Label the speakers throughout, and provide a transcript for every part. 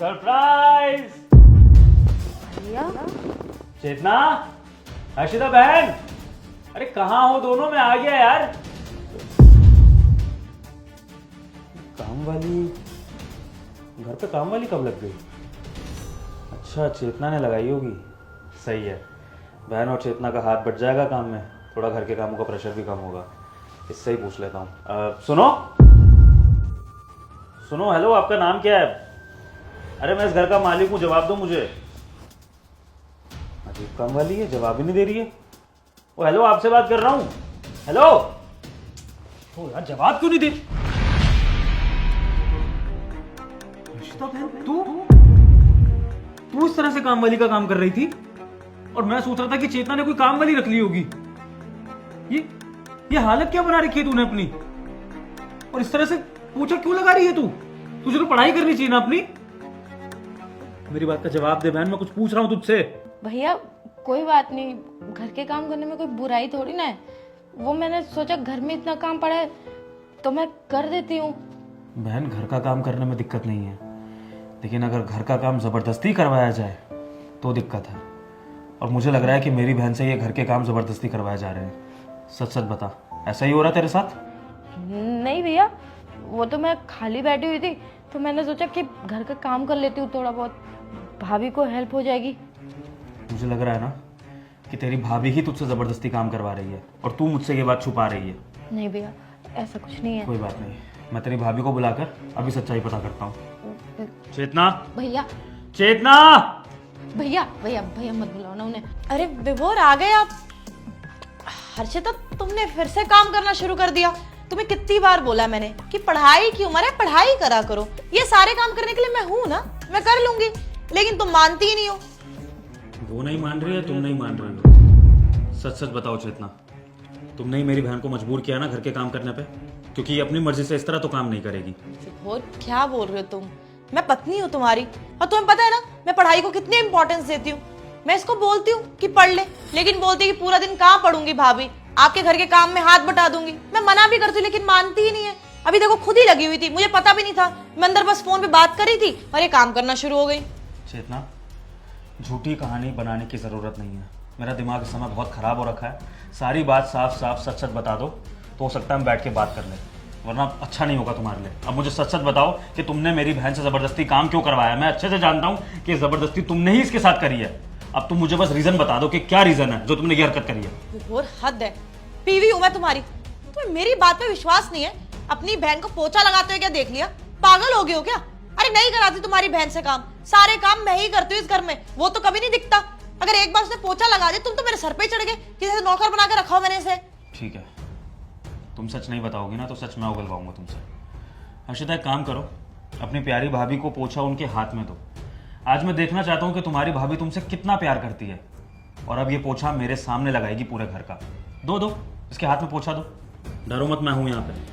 Speaker 1: Surprise.
Speaker 2: भैया
Speaker 1: चेतना, हर्षिता बहन, अरे कहाँ हो दोनों? मैं आ गया यार। काम वाली, घर पे काम वाली कब लग गई? अच्छा, चेतना ने लगाई होगी। सही है, बहन और चेतना का हाथ बट जाएगा काम में, थोड़ा घर के कामों का प्रेशर भी कम होगा। इससे ही पूछ लेता हूँ। सुनो सुनो, हेलो, आपका नाम क्या है? अरे मैं इस घर का मालिक हूँ, जवाब दो मुझे। अजीब काम वाली है, जवाब ही नहीं दे रही है। ओ हेलो, आपसे बात कर रहा हूँ। हेलो। ओ यार, जवाब क्यों नहीं दे? रिश्ता बहन, तू इस तरह से काम वाली का काम कर रही थी और मैं सोच रहा था कि चेतना ने कोई काम वाली रख ली होगी। ये हालत क्या बना रखी है तूने अपनी? और इस तरह से पूछा क्यों लगा रही है तू? तुझे तो पढ़ाई करनी चाहिए ना अपनी। मेरी बात का जवाब दे बहन, मैं कुछ पूछ रहा हूँ तुझसे।
Speaker 2: भैया कोई बात नहीं, घर के काम करने में कोई बुराई थोड़ी ना है। वो मैंने सोचा घर में इतना काम पड़ा है तो मैं कर देती हूँ।
Speaker 1: बहन, घर का काम करने में दिक्कत नहीं है, लेकिन अगर घर का काम जबरदस्ती करवाया जाए तो दिक्कत है। और मुझे लग रहा है कि मेरी बहन से ये घर के काम जबरदस्ती करवाए जा रहे हैं। सच सच बता, ऐसा ही हो रहा है तेरे साथ?
Speaker 2: नहीं भैया, वो तो मैं खाली बैठी हुई थी तो मैंने सोचा कि घर का काम कर लेती हूँ थोड़ा बहुत, भाभी को हेल्प हो जाएगी।
Speaker 1: मुझे लग रहा है ना कि तेरी भाभी ही तुझसे जबरदस्ती काम करवा रही है और तू मुझसे ये बात छुपा रही है।
Speaker 2: नहीं भैया, ऐसा कुछ नहीं है।
Speaker 1: कोई बात नहीं, मैं तेरी भाभी को बुलाकर अभी सच्चाई पता करता हूँ। चेतना,
Speaker 2: भैया
Speaker 1: चेतना।
Speaker 2: भैया भैया भैया मत बुलाओ ना उन्हें। अरे विभोर, आ गए आप? हर्षिता, तुमने फिर से काम करना शुरू कर दिया। तुम्हें कितनी बार बोला मैंने कि पढ़ाई की उम्र है, पढ़ाई करा करो। ये सारे काम करने के लिए मैं हूं ना, मैं कर लूंगी, लेकिन तुम मानती ही नहीं हो।
Speaker 1: वो नहीं मान रही है, तुम नहीं मान रही हो। सच सच बताओ चेतना, तुमने ही मेरी बहन को मजबूर किया ना घर के काम करने पे? क्योंकि ये अपनी मर्जी से इस तरह तो काम नहीं करेगी।
Speaker 3: विभोर, क्या बोल रहे हो तुम? मैं पत्नी हूँ तुम्हारी, और तुम्हें पता है ना मैं पढ़ाई को कितनी इंपॉर्टेंस देती हूँ। मैं इसको बोलती हूँ कि पढ़ ले, लेकिन बोलती है कि पूरा दिन कहाँ पढ़ूंगी भाभी, आपके घर के काम में हाथ बटा दूंगी। मैं मना भी करती हूँ लेकिन मानती ही नहीं है। अभी देखो, खुद ही लगी हुई थी, मुझे पता भी नहीं था। मैं अंदर बस फोन पे बात करी थी और ये काम करना शुरू हो गई।
Speaker 1: चेतना, झूठी कहानी बनाने की जरूरत नहीं है। मेरा दिमाग इस समय बहुत खराब हो रखा है। सारी बात साफ साफ सच सच बता दो तो हो सकता है हम बैठ के बात कर लें, वरना अच्छा नहीं होगा तुम्हारे लिए। अब मुझे सच सच बताओ कि तुमने मेरी बहन से जबरदस्ती काम क्यों करवाया? मैं अच्छे से जानता हूँ कि जबरदस्ती तुमने ही इसके साथ करी है। अब तुम मुझे बस रीजन बता दो कि क्या रीजन है जो तुमने ये हरकत करी है।
Speaker 3: विभोर, हद है। पीवी हूं मैं तुम्हारी, तुम्हें मेरी बात पे विश्वास नहीं है? अपनी बहन को पोछा लगाते हुए क्या देख लिया? पागल हो गए हो क्या? अरे नहीं कराती तुम्हारी बहन से काम, सारे काम मैं ही करती हूँ इस घर में, वो तो कभी नहीं दिखता। अगर एक बार उसने पोछा लगा दिया, तुम तो मेरे सर पे चढ़ गए कि जैसे नौकर बना के रखा हो मैंने इसे।
Speaker 1: ठीक है, तुम सच नहीं बताओगी ना तो सच मैं उगलवाऊंगा तुमसे। हर्षिता, एक काम करो, अपनी प्यारी भाभी को पोछा उनके हाथ में दो। आज मैं देखना चाहता हूँ कि तुम्हारी भाभी तुमसे कितना प्यार करती है। और अब ये पोछा मेरे सामने लगाएगी पूरे घर का। दो इसके हाथ में पोछा दो। डरो मत, मैं हूं यहाँ पे।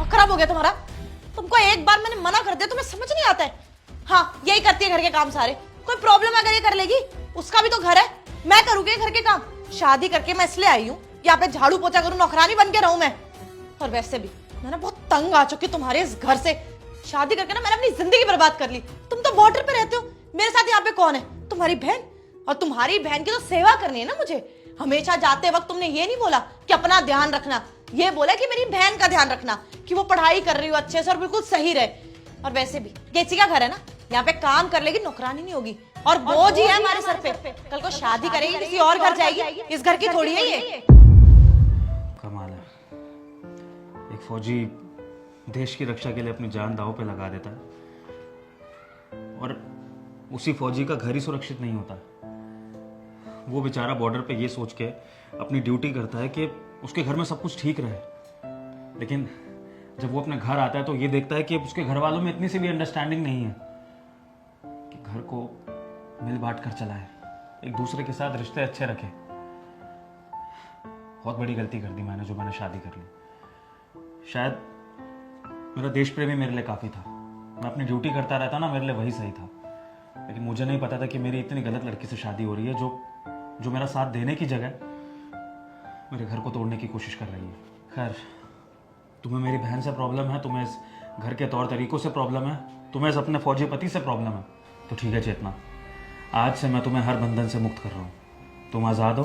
Speaker 3: खराब हो गया तुम्हारा। तुमको एक बार मैंने मना कर दिया, तुम्हें समझ नहीं आता है? हाँ, यही करती है घर के काम सारे। कोई प्रॉब्लम अगर ये कर लेगी, उसका भी तो घर है, मैं करूंगी घर के काम। शादी करके मैं इसलिए आई हूँ कि यहाँ पे झाड़ू पोछा करूँ, नौकरानी बन के रहूं मैं। और वैसे भी मैं ना बहुत तंग आ चुकी तुम्हारे इस घर से। शादी करके ना मैंने अपनी जिंदगी बर्बाद कर ली। तुम तो बॉर्डर पे रहते हो, मेरे साथ यहाँ पे कौन है? तुम्हारी बहन। और तुम्हारी बहन की तो सेवा करनी है ना मुझे। हमेशा जाते वक्त तुमने ये नहीं बोला कि अपना ध्यान रखना, ये बोला कि मेरी बहन का ध्यान रखना, कि वो पढ़ाई कर रही हो अच्छे से और बिल्कुल सही रहे। और वैसे भी कैसी का घर है ना, यहाँ पे काम कर लेगी, नौकरानी नहीं होगी। और बोझ ही है हमारे सर पे। कल को शादी करेगी, किसी और घर जाएगी, इस घर की थोड़ी है ये।
Speaker 1: कमाल है, एक फौजी देश की रक्षा के लिए अपनी जान दांव पे लगा देता है और उसी फौजी का घर ही सुरक्षित नहीं होता। वो बेचारा बॉर्डर पे ये सोच के अपनी ड्यूटी करता है कि उसके घर में सब कुछ ठीक रहे, लेकिन जब वो अपने घर आता है तो ये देखता है कि उसके घर वालों में इतनी सी भी अंडरस्टैंडिंग नहीं है कि घर को मिल बांट कर चलाए, एक दूसरे के साथ रिश्ते अच्छे रखे। बहुत बड़ी गलती कर दी मैंने जो मैंने शादी कर ली। शायद मेरा देश प्रेमी मेरे लिए काफ़ी था, मैं अपनी ड्यूटी करता रहता ना, मेरे लिए वही सही था। लेकिन मुझे नहीं पता था कि मेरी इतनी गलत लड़की से शादी हो रही है जो मेरा साथ देने की जगह मेरे घर को तोड़ने की कोशिश कर रही है। खैर, तुम्हें मेरी बहन से प्रॉब्लम है, तुम्हें इस घर के तौर तरीकों से प्रॉब्लम है, तुम्हें इस अपने फौजी पति से प्रॉब्लम है, तो ठीक है चेतना, आज से मैं तुम्हें हर बंधन से मुक्त कर रहा हूँ। तुम आज़ाद हो,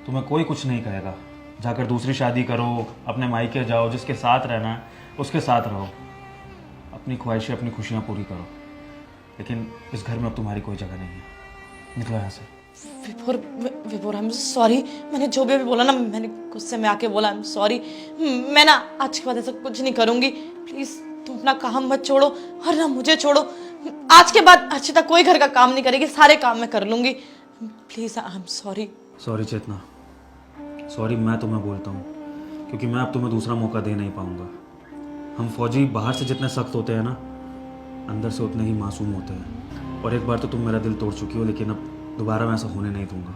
Speaker 1: तुम्हें कोई कुछ नहीं कहेगा। जाकर दूसरी शादी करो, अपने मायके जाओ, जिसके साथ रहना है उसके साथ रहो, अपनी ख्वाहिशें अपनी खुशियाँ पूरी करो, लेकिन इस घर में अब तुम्हारी कोई जगह नहीं है। निकलो यहाँ से।
Speaker 3: विभोर, विभोर, आई एम सॉरी। मैंने जो भी बोला ना, मैंने गुस्से में आके बोला, आई एम सॉरी। मैं ना आज के बाद ऐसा कुछ नहीं करूंगी। प्लीज तुम अपना काम मत छोड़ो और ना मुझे छोड़ो। आज के बाद अर्चिता कोई घर का काम नहीं करेगी, सारे काम मैं कर लूंगी। Please, I am sorry.
Speaker 1: Sorry Chetna, sorry मैं तुम्हें बोलता हूँ, क्योंकि मैं अब तुम्हें दूसरा मौका दे नहीं पाऊंगा। हम फौजी बाहर से जितने सख्त होते हैं ना, अंदर से उतने ही मासूम होते हैं। और एक बार तो तुम मेरा दिल तोड़ चुकी हो, लेकिन अब दोबारा मैं ऐसा होने नहीं दूंगा।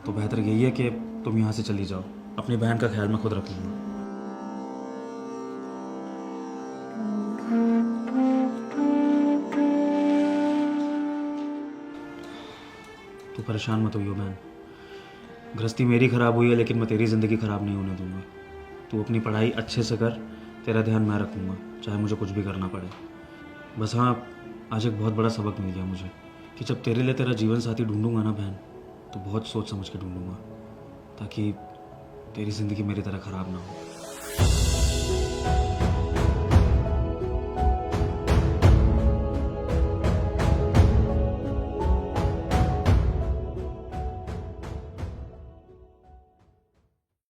Speaker 1: तो बेहतर यही है कि तुम यहाँ से चली जाओ। अपनी बहन का ख्याल मैं खुद रख लूँगा। तू परेशान मत होइयो बहन, गृहस्थी मेरी ख़राब हुई है, लेकिन मैं तेरी ज़िंदगी ख़राब नहीं होने दूंगा। तू अपनी पढ़ाई अच्छे से कर, तेरा ध्यान मैं रखूँगा, चाहे मुझे कुछ भी करना पड़े। बस हाँ, आज एक बहुत बड़ा सबक मिल गया मुझे कि जब तेरे लिए तेरा जीवन साथी ढूंढूंगा ना बहन, तो बहुत सोच समझ के ढूंढूंगा, ताकि तेरी ज़िंदगी मेरी तरह ख़राब ना हो।